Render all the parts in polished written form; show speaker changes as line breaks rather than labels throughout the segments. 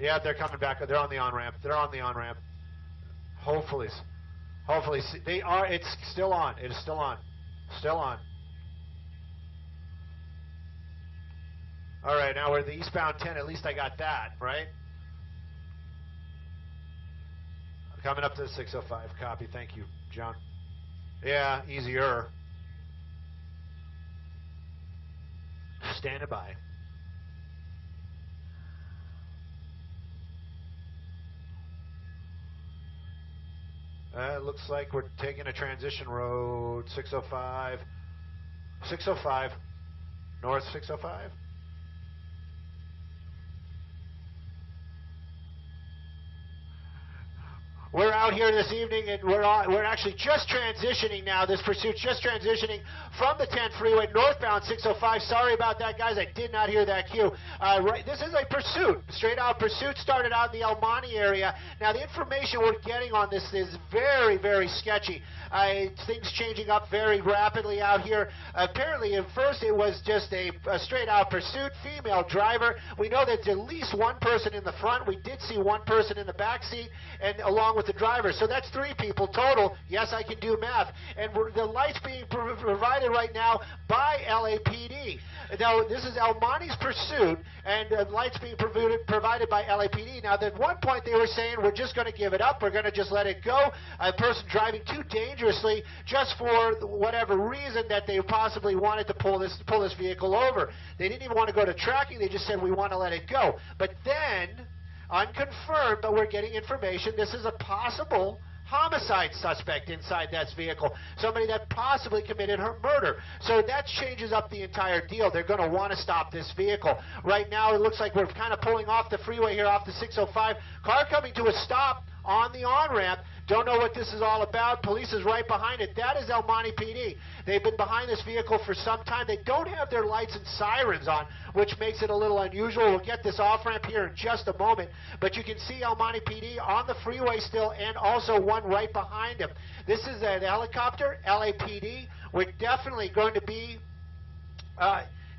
Yeah, they're coming back. They're on the on-ramp. They're on the on-ramp. Hopefully. Hopefully. They are. It's still on. It is still on. Still on. All right, now we're the eastbound 10. At least I got that, right? Coming up to the 605. Copy. Thank you, John. Yeah, easier. Standing by. It looks like we're taking a transition road. 605. 605. North 605. We're out here this evening, and we're actually just transitioning now. This pursuit's just transitioning from the 10 freeway northbound 605. Sorry about that, guys. I did not hear that cue. This is a pursuit, straight out pursuit. Started out in the El Monte area. Now, the information we're getting on this is very, very sketchy. Things changing up very rapidly out here. Apparently, at first, it was just a straight out pursuit, female driver. We know that there's at least one person in the front. We did see one person in the back seat, and along with the driver. So that's 3 people total. Yes, I can do math. And the lights being provided right now by LAPD. Now, this is El Monte's pursuit, and the lights being provided by LAPD. Now, at one point they were saying, we're just going to give it up. We're going to just let it go. A person driving too dangerously just for whatever reason that they possibly wanted to pull this vehicle over. They didn't even want to go to tracking. They just said, we want to let it go. But then, unconfirmed, but we're getting information, this is a possible homicide suspect inside that vehicle, somebody that possibly committed her murder. So that changes up the entire deal. They're going to want to stop this vehicle. Right now, it looks like we're kind of pulling off the freeway here off the 605. Car coming to a stop on the on-ramp. Don't know what this is all about. Police is right behind it. That is El Monte PD. They've been behind this vehicle for some time. They don't have their lights and sirens on, which makes it a little unusual. We'll get this off-ramp here in just a moment. But you can see El Monte PD on the freeway still, and also one right behind him. This is an helicopter, LAPD. We're definitely going to be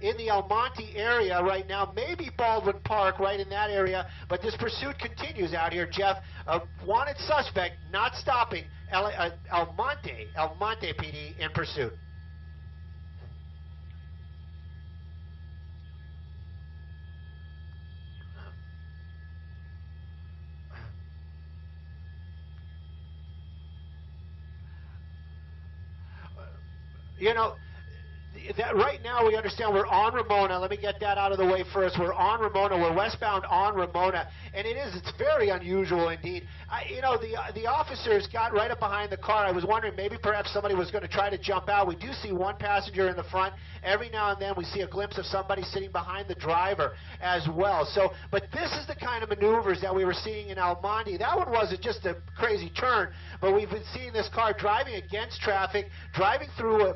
in the El Monte area right now, maybe Baldwin Park, right in that area, but this pursuit continues out here, Jeff. A wanted suspect not stopping El Monte PD in pursuit. You know, that right now we understand we're on Ramona. Let me get that out of the way first. We're on Ramona. We're westbound on Ramona, and it's very unusual indeed. You know, the officers got right up behind the car. I was wondering maybe perhaps somebody was going to try to jump out. We do see one passenger in the front. Every now and then we see a glimpse of somebody sitting behind the driver as well. So, but this is the kind of maneuvers that we were seeing in El Monte. That one wasn't just a crazy turn, but we've been seeing this car driving against traffic, driving through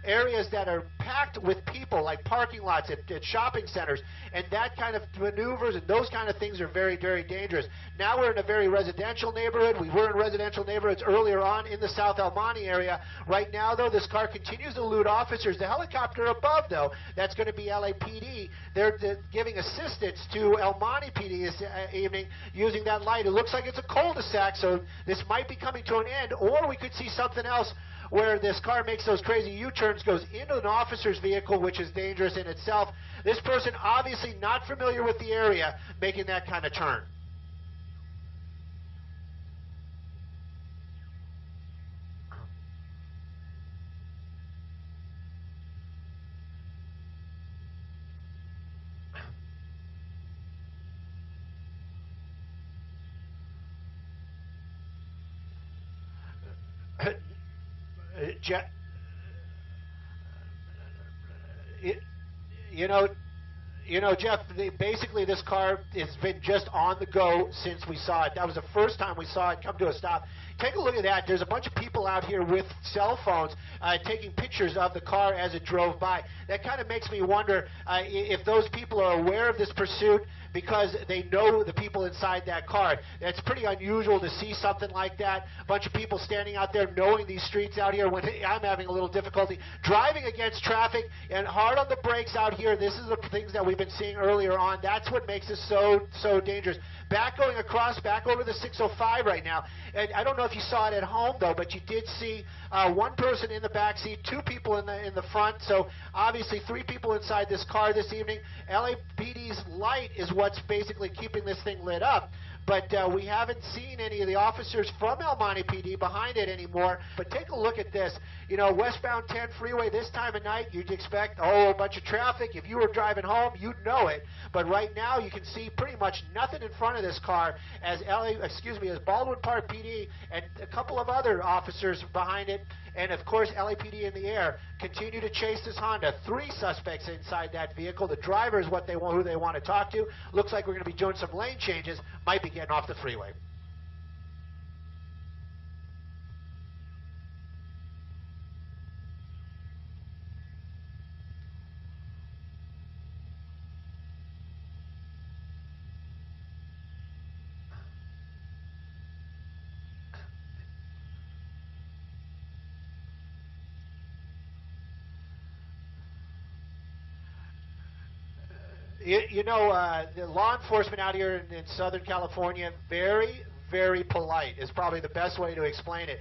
areas that are packed with people, like parking lots at shopping centers, and that kind of maneuvers and those kind of things are very, very dangerous. Now we're in a very residential neighborhood. We were in residential neighborhoods earlier on in the South El Monte area. Right now, though, this car continues to elude officers. The helicopter above, though, that's going to be LAPD. They're giving assistance to El Monte PD this evening using that light. It looks like it's a cul-de-sac, so this might be coming to an end, or we could see something else where this car makes those crazy U-turns, goes into an officer's vehicle, which is dangerous in itself. This person obviously not familiar with the area, making that kind of turn. You know, Jeff, basically this car has been just on the go since we saw it. That was the first time we saw it come to a stop. Take a look at that. There's a bunch of people out here with cell phones taking pictures of the car as it drove by. That kind of makes me wonder if those people are aware of this pursuit. because they know the people inside that car. It's pretty unusual to see something like that. A bunch of people standing out there knowing these streets out here when I'm having a little difficulty driving against traffic and hard on the brakes out here. This is the things that we've been seeing earlier on. That's what makes this so dangerous. Back going across, back over the 605 right now. And I don't know if you saw it at home though, but you did see one person in the back seat, two people in the front. So obviously 3 people inside this car this evening. LAPD's light is what's basically keeping this thing lit up. But we haven't seen any of the officers from El Monte PD behind it anymore. But take a look at this. You know, westbound 10 freeway this time of night, you'd expect, a bunch of traffic. If you were driving home, you'd know it. But right now, you can see pretty much nothing in front of this car as as Baldwin Park PD and a couple of other officers behind it, and of course LAPD in the air, continue to chase this Honda. 3 suspects inside that vehicle. The driver is who they want to talk to. Looks like we're going to be doing some lane changes. Might be getting off the freeway. You know, the law enforcement out here in Southern California, very, very polite is probably the best way to explain it.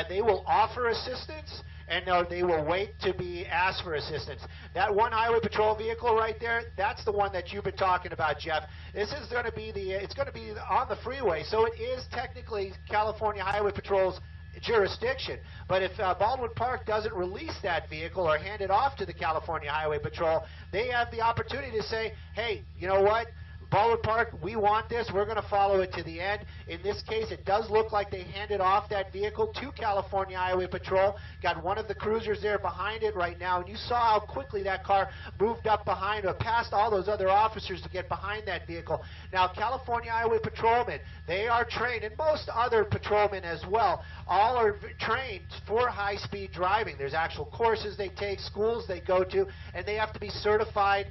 They will offer assistance, and they will wait to be asked for assistance. That one highway patrol vehicle right there, that's the one that you've been talking about, Jeff. This is going to be it's going to be on the freeway, so it is technically California Highway Patrol's jurisdiction. But if Baldwin Park doesn't release that vehicle or hand it off to the California Highway Patrol, they have the opportunity to say, hey, you know what? Baldwin Park, we want this. We're going to follow it to the end. In this case, it does look like they handed off that vehicle to California Highway Patrol. Got one of the cruisers there behind it right now, and you saw how quickly that car moved up behind or past all those other officers to get behind that vehicle. Now, California Highway Patrolmen, they are trained, and most other patrolmen as well, all are trained for high-speed driving. There's actual courses they take, schools they go to, and they have to be certified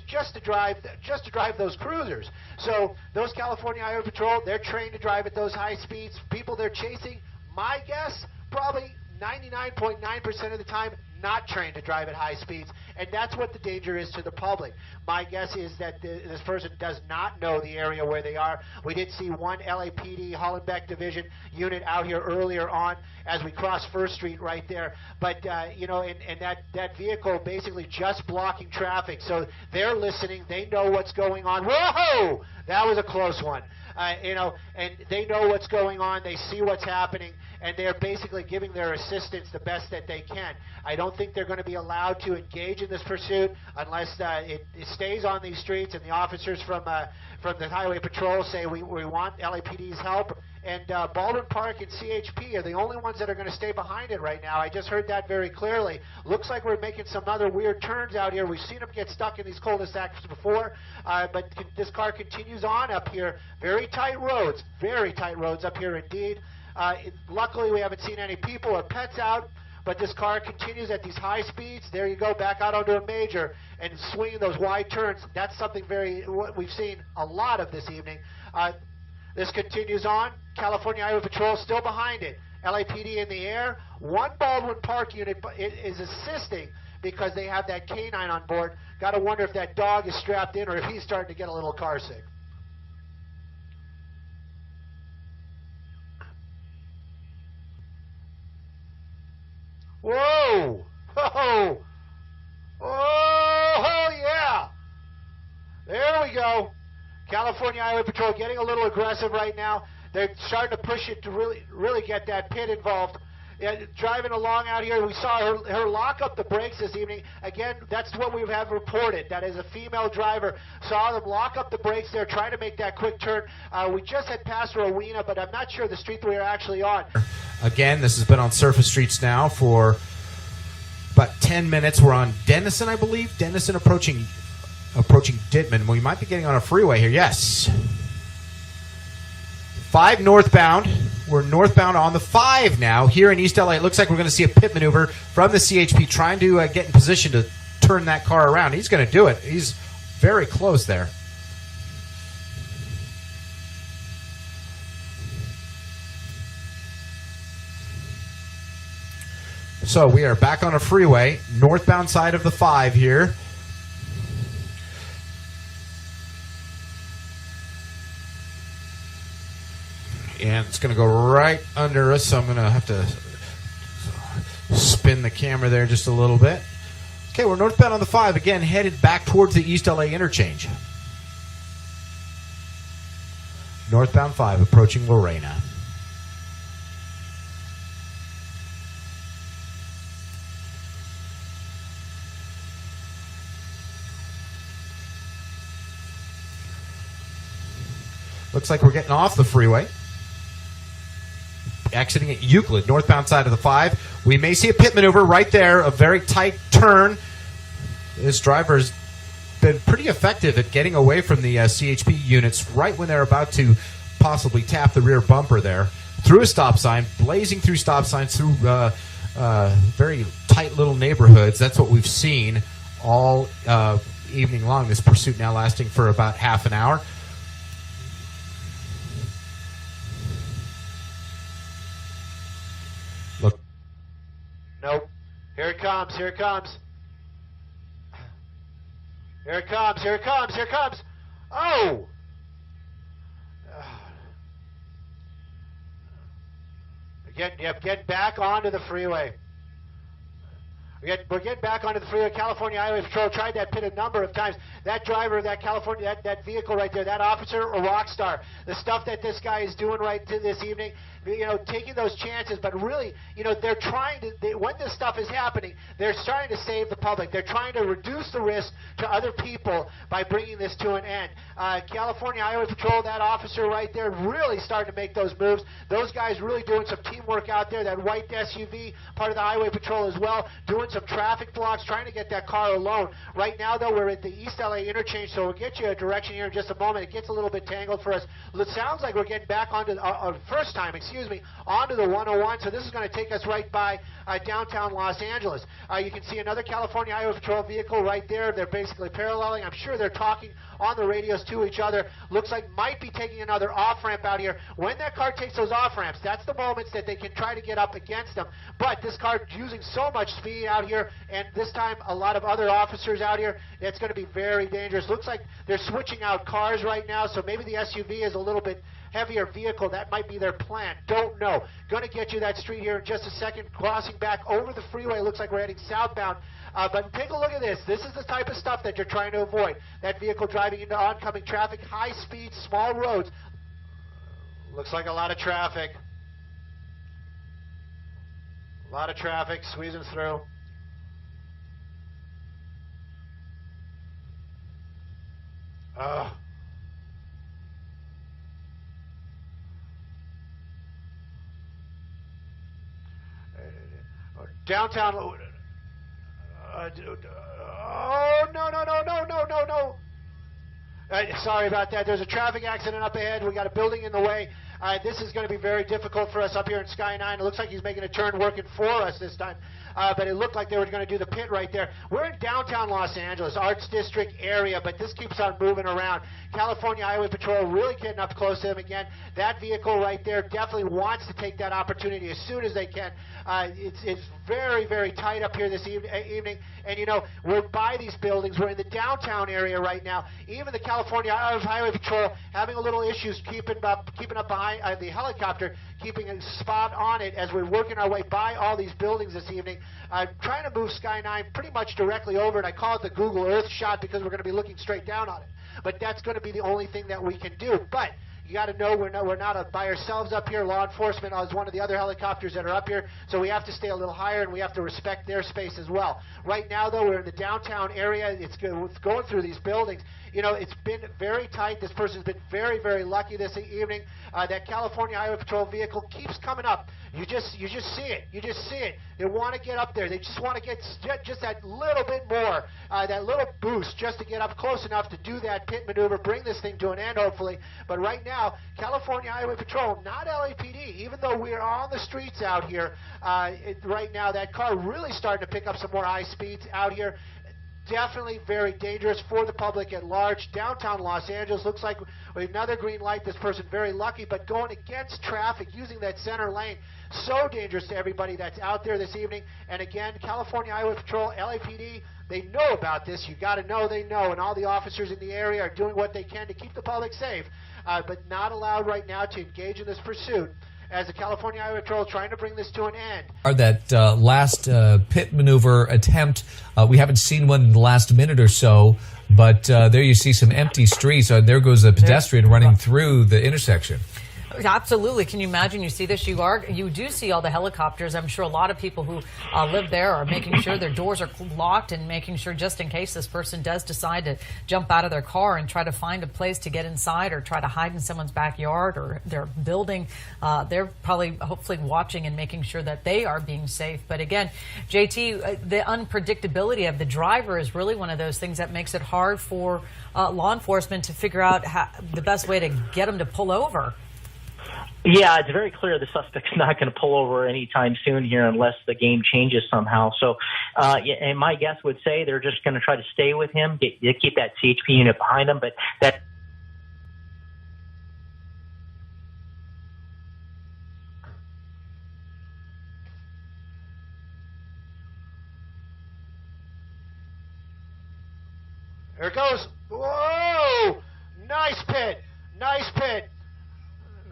just to drive those cruisers. So those California Highway Patrol, they're trained to drive at those high speeds. People they're chasing, my guess, probably 99.9% of the time, not trained to drive at high speeds, and that's what the danger is to the public. My guess is that this person does not know the area where they are. We did see one LAPD Hollenbeck Division unit out here earlier on as we crossed First Street right there, but you know, and that vehicle basically just blocking traffic, so they're listening, they know what's going on. Whoa! That was a close one. You know, and they know what's going on, they see what's happening, and they're basically giving their assistance the best that they can. I don't think they're going to be allowed to engage in this pursuit unless it stays on these streets and the officers from the Highway Patrol say we want LAPD's help. And Baldwin Park and CHP are the only ones that are going to stay behind it right now. I just heard that very clearly. Looks like we're making some other weird turns out here. We've seen them get stuck in these cul-de-sacs before, but this car continues on up here. Very tight roads up here indeed. Luckily, we haven't seen any people or pets out, but this car continues at these high speeds. There you go, back out onto a major and swinging those wide turns. That's something what we've seen a lot of this evening. This continues on. California Highway Patrol still behind it. LAPD in the air. One Baldwin Park unit is assisting because they have that canine on board. Got to wonder if that dog is strapped in or if he's starting to get a little car sick. Whoa! Whoa! Oh, yeah! There we go. California Highway Patrol getting a little aggressive right now. They're starting to push it to really get that pit involved. Driving along out here, we saw her lock up the brakes this evening. Again, that's what we have reported. That is a female driver. Saw them lock up the brakes there, trying to make that quick turn. We just had passed Rowena, but I'm not sure the street we are actually on.
Again, this has been on surface streets now for about 10 minutes. We're on Denison, I believe. Denison approaching Ditman. We might be getting on a freeway here. Yes. 5 northbound. We're northbound on the 5 now here in East LA. It looks like we're going to see a pit maneuver from the CHP trying to get in position to turn that car around. He's going to do it. He's very close there. So we are back on a freeway, northbound side of the 5 here. And it's going to go right under us, so I'm going to have to spin the camera there just a little bit. Okay, we're northbound on the 5, again, headed back towards the East LA interchange. Northbound 5, approaching Lorena. Looks like we're getting off the freeway. Exiting at Euclid, northbound side of the 5. We may see a pit maneuver right there, a very tight turn. This driver's been pretty effective at getting away from the CHP units right when they're about to possibly tap the rear bumper there. Through a stop sign, blazing through stop signs, through very tight little neighborhoods. That's what we've seen all evening long. This pursuit now lasting for about half an hour. Look.
Nope. Here it comes. Here it comes. Here it comes. Here it comes. Here it comes. Oh! Get back onto the freeway. We're getting back onto the freeway. California Highway Patrol tried that pit a number of times. That driver, that California, that vehicle right there, that officer, a rock star. The stuff that this guy is doing right to this evening, taking those chances, but really, they're trying to, when this stuff is happening, they're trying to save the public. They're trying to reduce the risk to other people by bringing this to an end. California Highway Patrol, that officer right there, really starting to make those moves. Those guys really doing some teamwork out there. That white SUV, part of the Highway Patrol as well, doing some traffic blocks, trying to get that car alone. Right now, though, we're at the East LA interchange, so we'll get you a direction here in just a moment. It gets a little bit tangled for us. It sounds like we're getting back onto first time, onto the 101, so this is going to take us right by downtown Los Angeles. You can see another California Highway Patrol vehicle right there. They're basically paralleling. I'm sure they're talking on the radios to each other. Looks like might be taking another off-ramp out here. When that car takes those off-ramps, that's the moments that they can try to get up against them. But this car using so much speed out here, and this time a lot of other officers out here, it's going to be very dangerous. Looks like they're switching out cars right now, so maybe the SUV is a little bit heavier vehicle. That might be their plan. Don't know. Going to get you that street here in just a second. Crossing back over the freeway. Looks like we're heading southbound. But take a look at this. This is the type of stuff that you're trying to avoid. That vehicle driving into oncoming traffic, high speed, small roads. Looks like a lot of traffic. A lot of traffic squeezing through. Downtown. Oh, no. Sorry about that. There's a traffic accident up ahead. We got a building in the way. This is going to be very difficult for us up here in Sky 9. It looks like he's making a turn working for us this time. But it looked like they were going to do the pit right there. We're in downtown Los Angeles, Arts District area, but this keeps on moving around. California Highway Patrol really getting up close to them again. That vehicle right there definitely wants to take that opportunity as soon as they can. It's very, very tight up here this evening. And, we're by these buildings. We're in the downtown area right now. Even the California Highway Patrol having a little issues keeping up behind the helicopter, keeping a spot on it as we're working our way by all these buildings this evening. Trying to move Sky 9 pretty much directly over it. I call it the Google Earth shot because we're going to be looking straight down on it. But that's going to be the only thing that we can do. But you got to know we're not by ourselves up here. Law enforcement is one of the other helicopters that are up here, so we have to stay a little higher and we have to respect their space as well. Right now, though, we're in the downtown area. It's going through these buildings. It's been very tight. This person's been very, very lucky this evening. That California Highway Patrol vehicle keeps coming up. You just see it. You just see it. They want to get up there. They just want to get just that little bit more, that little boost just to get up close enough to do that pit maneuver, bring this thing to an end, hopefully. But right now, California Highway Patrol, not LAPD, even though we are on the streets out here, right now, that car really starting to pick up some more high speeds out here. Definitely very dangerous for the public at large. Downtown Los Angeles looks like we have another green light. This person very lucky, but going against traffic, using that center lane. so dangerous to everybody that's out there this evening. And again, California Highway Patrol, LAPD, they know about this. You got to know they know, and all the officers in the area are doing what they can to keep the public safe, but not allowed right now to engage in this pursuit as the California Highway Patrol trying to bring this to an end.
That last pit maneuver attempt, we haven't seen one in the last minute or so, but there you see some empty streets. There goes a pedestrian running through the intersection.
Absolutely. Can you imagine? You see this. You do see all the helicopters. I'm sure a lot of people who live there are making sure their doors are locked and making sure just in case this person does decide to jump out of their car and try to find a place to get inside or try to hide in someone's backyard or their building. They're probably hopefully watching and making sure that they are being safe. But again, JT, the unpredictability of the driver is really one of those things that makes it hard for law enforcement to figure out the best way to get them to pull over.
Yeah, it's very clear the suspect's not going to pull over anytime soon here unless the game changes somehow. So, and my guess would say they're just going to try to stay with him, keep that CHP unit behind him, but that...
There it goes. Whoa! Nice pit. Nice pit.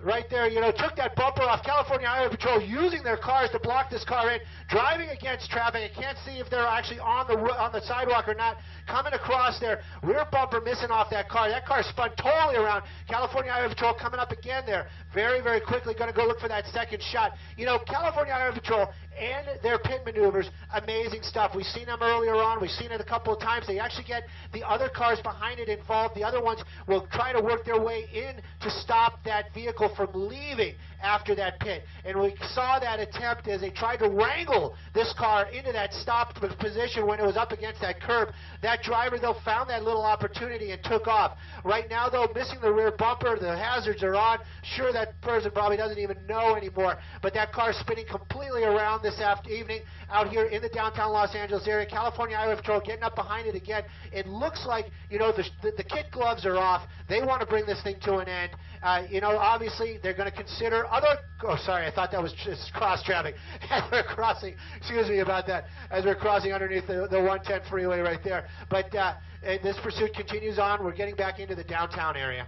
Right there, took that bumper off. California Highway Patrol using their cars to block this car in, driving against traffic. I can't see if they're actually on the sidewalk or not. Coming across there, rear bumper missing off that car. That car spun totally around. California Highway Patrol coming up again there. Very, very quickly going to go look for that second shot. California Highway Patrol and their pit maneuvers, amazing stuff. We've seen them earlier on. We've seen it a couple of times. They actually get the other cars behind it involved. The other ones will try to work their way in to stop that vehicle from leaving after that pit. And we saw that attempt as they tried to wrangle this car into that stopped position when it was up against that curb. That driver, though, found that little opportunity and took off. Right now, though, missing the rear bumper, the hazards are on. Sure, that person probably doesn't even know anymore, but that car spinning completely around this evening out here in the downtown Los Angeles area. California Highway Patrol getting up behind it again. It looks like, the kit gloves are off. They want to bring this thing to an end. Obviously, they're going to consider other... Oh, sorry, I thought that was just cross traffic. As we're crossing, excuse me about that, as we're crossing underneath the 110 freeway right there. But this pursuit continues on. We're getting back into the downtown area.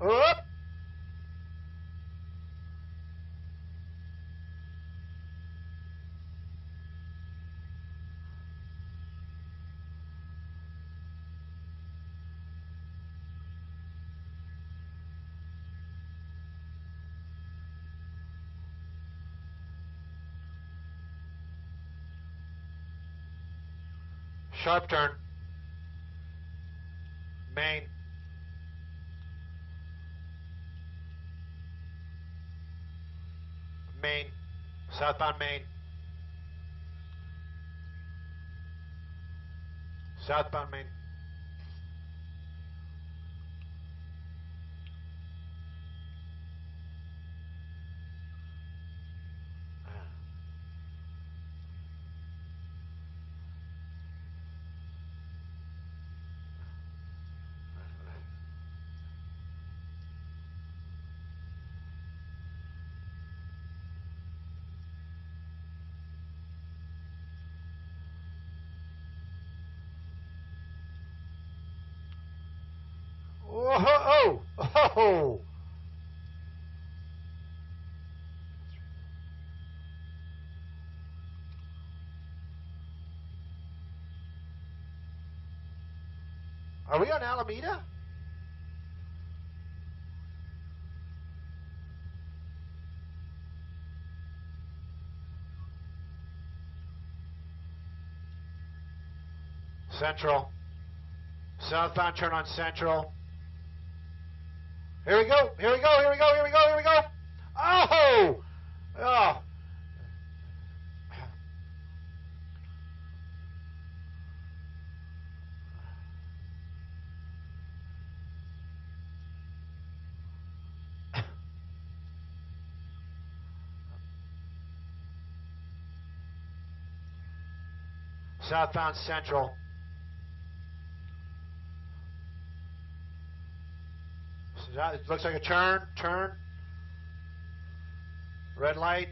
Up. Sharp turn. Main. Main. Southbound Main. Southbound Main. Oh! Are we on Alameda? Central. Southbound turn on Central. Here we go. Here we go. Here we go. Here we go. Here we go. Oh! Oh. Southbound Central. So that, it looks like a turn. Red light.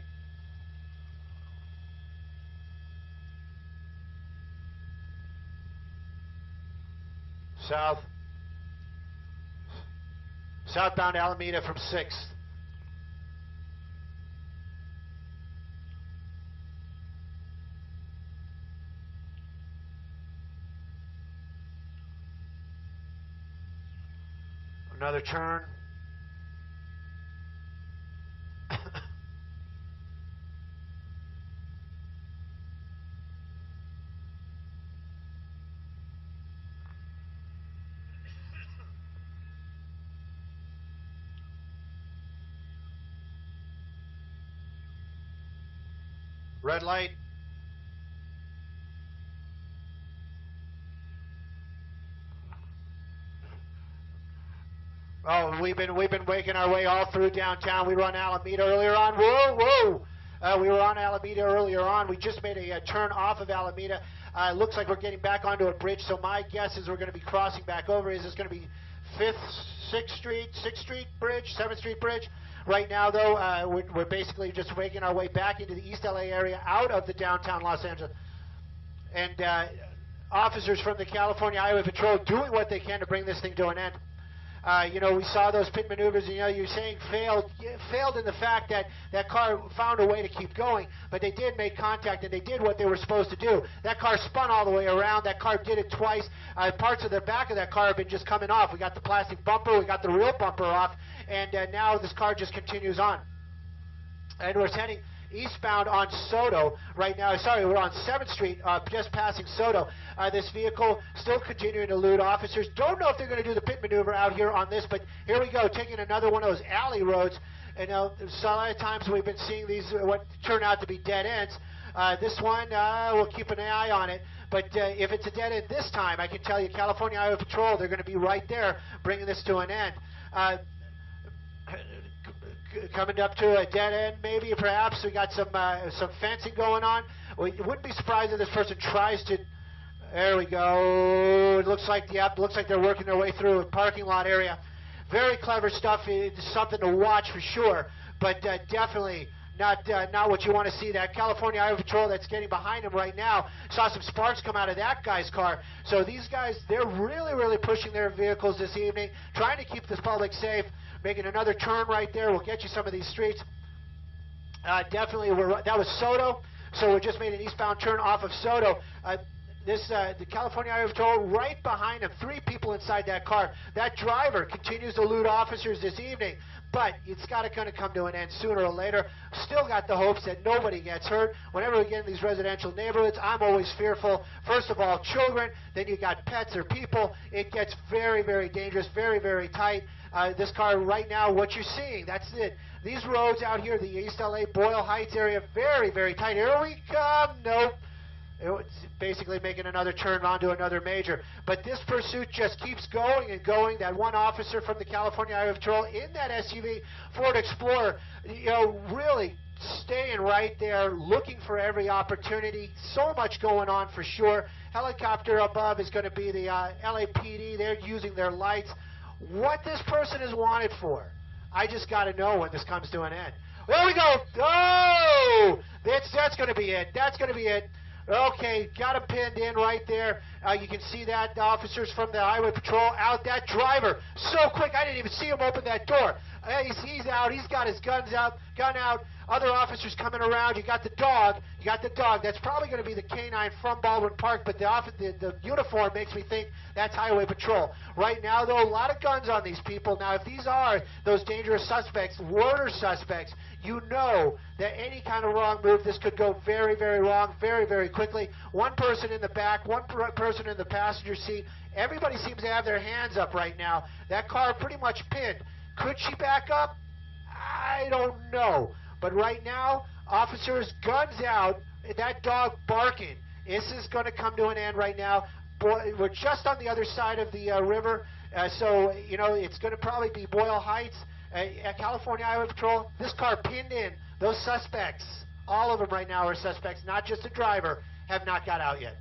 Southbound Alameda from 6th. Another turn. Red light. Oh, we've been making our way all through downtown. We were on Alameda earlier on. Whoa! We were on Alameda earlier on. We just made a turn off of Alameda. It looks like we're getting back onto a bridge. So my guess is we're going to be crossing back over. Is this going to be 6th Street Bridge, 7th Street Bridge? Right now, though, we're basically just making our way back into the East LA area, out of the downtown Los Angeles. And officers from the California Highway Patrol doing what they can to bring this thing to an end. We saw those pit maneuvers, and, you're saying failed in the fact that that car found a way to keep going, but they did make contact, and they did what they were supposed to do. That car spun all the way around. That car did it twice. Parts of the back of that car have been just coming off. We got the plastic bumper. We got the real bumper off, and now this car just continues on. And we're heading eastbound on Soto right now. Sorry, we're on 7th Street, just passing Soto. This vehicle still continuing to elude officers. Don't know if they're going to do the pit maneuver out here on this, but here we go, taking another one of those alley roads. And so a lot of times we've been seeing these, what turn out to be dead ends. This one, we'll keep an eye on it. But if it's a dead end this time, I can tell you, California Highway Patrol, they're going to be right there bringing this to an end. Coming up to a dead end, maybe, perhaps. We got some fencing going on. We wouldn't be surprised if this person tries to. There we go. It looks like they're working their way through a parking lot area. Very clever stuff. It's something to watch for sure, but definitely not what you want to see. That California Highway Patrol that's getting behind him right now, saw some sparks come out of that guy's car. So these guys, they're really pushing their vehicles this evening, trying to keep this public safe. Making another turn right there. We'll get you some of these streets. Definitely, that was Soto. So we just made an eastbound turn off of Soto. The California Highway Patrol right behind him. 3 people inside that car. That driver continues to elude officers this evening, but it's got to kind of come to an end sooner or later. Still got the hopes that nobody gets hurt. Whenever we get in these residential neighborhoods, I'm always fearful. First of all, children. Then you got pets or people. It gets very dangerous, very tight. This car right now, what you're seeing, that's it. These roads out here, the East LA, Boyle Heights area, very tight. Here we come. Nope. It's basically making another turn onto another major. But this pursuit just keeps going and going. That one officer from the California Highway Patrol in that SUV, Ford Explorer, really staying right there, looking for every opportunity. So much going on for sure. Helicopter above is going to be the LAPD. They're using their lights. What this person is wanted for, I just got to know when this comes to an end. There we go. Oh, that's going to be it. That's going to be it. Okay, got him pinned in right there. You can see that the officers from the Highway Patrol out. That driver, so quick, I didn't even see him open that door. He's out. He's got his gun out. Other officers coming around. You got the dog. That's probably going to be the canine from Baldwin Park, but the uniform makes me think that's Highway Patrol. Right now, though, a lot of guns on these people. Now, if these are those dangerous suspects, murder suspects, you know that any kind of wrong move, this could go very wrong, very quickly. One person in the back, one person in the passenger seat. Everybody seems to have their hands up right now. That car pretty much pinned. Could she back up? I don't know. But right now, officers, guns out, that dog barking. This is going to come to an end right now. Boy, we're just on the other side of the river, so it's going to probably be Boyle Heights. At California Highway Patrol, this car pinned in. Those suspects, all of them right now are suspects, not just the driver, have not got out yet.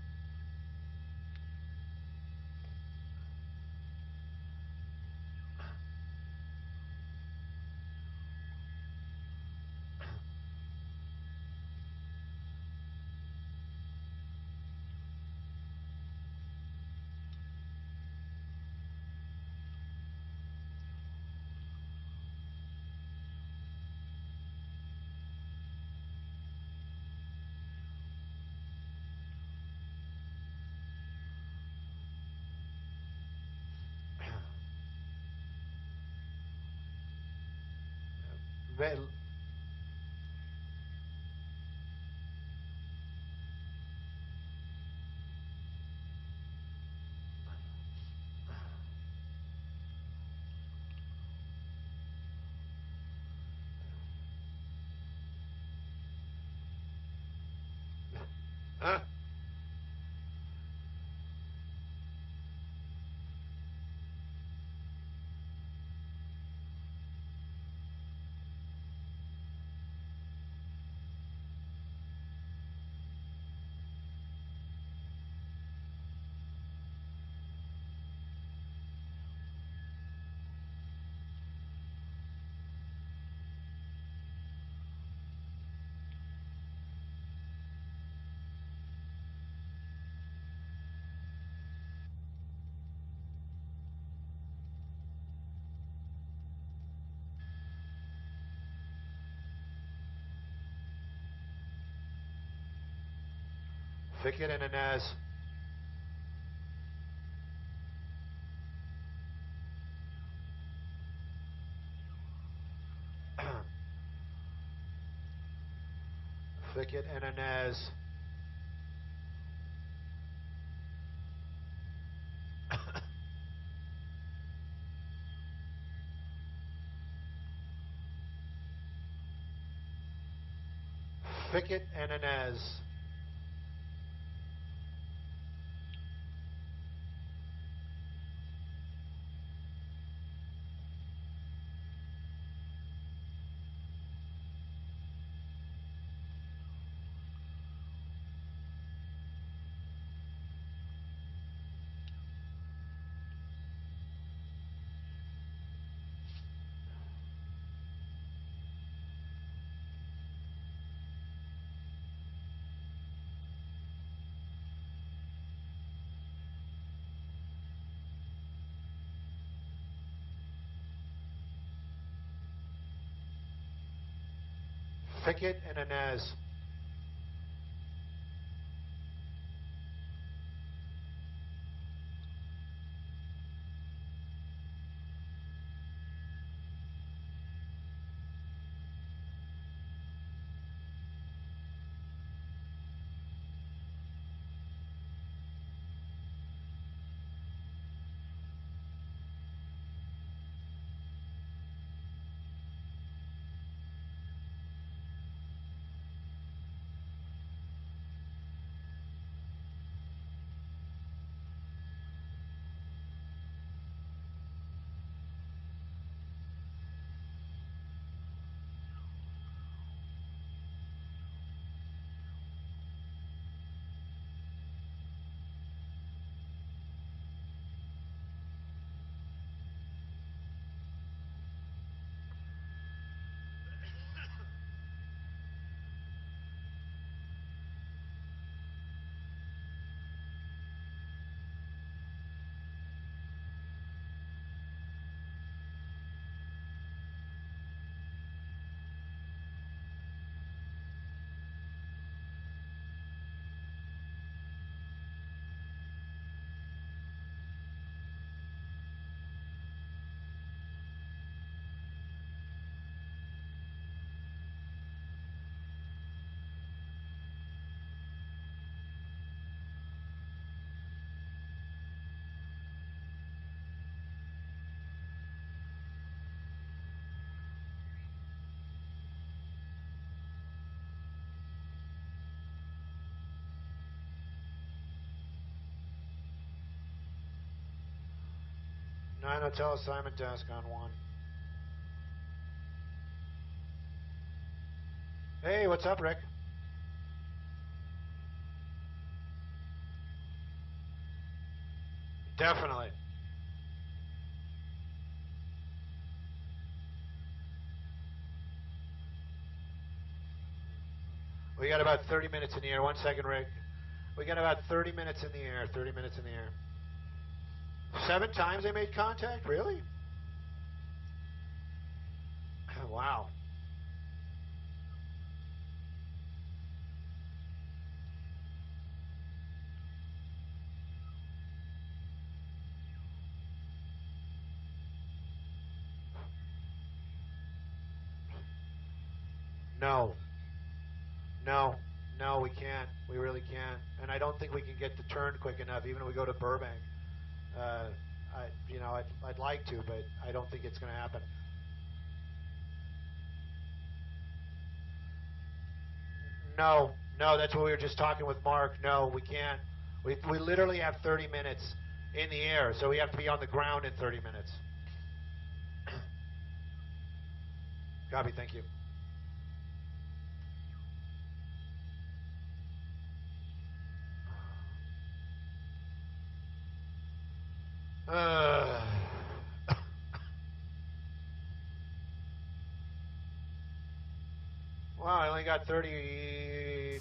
Huh? Ficket and Inez. Ficket and Inez. Ficket and Inez. Ficket and Inez. Nine hotel assignment task on 1. Hey, what's up, Rick? Definitely. We got about 30 minutes in the air. 1 second, Rick. We got about 30 minutes in the air. 30 minutes in the air. 7 times they made contact? Really? Wow. No. No, we can't. We really can't. And I don't think we can get the turn quick enough, even if we go to Burbank. I'd like to, but I don't think it's going to happen. No, that's what we were just talking with Mark. No, we can't. We literally have 30 minutes in the air, so we have to be on the ground in 30 minutes. Copy, thank you. Wow, I only got 20.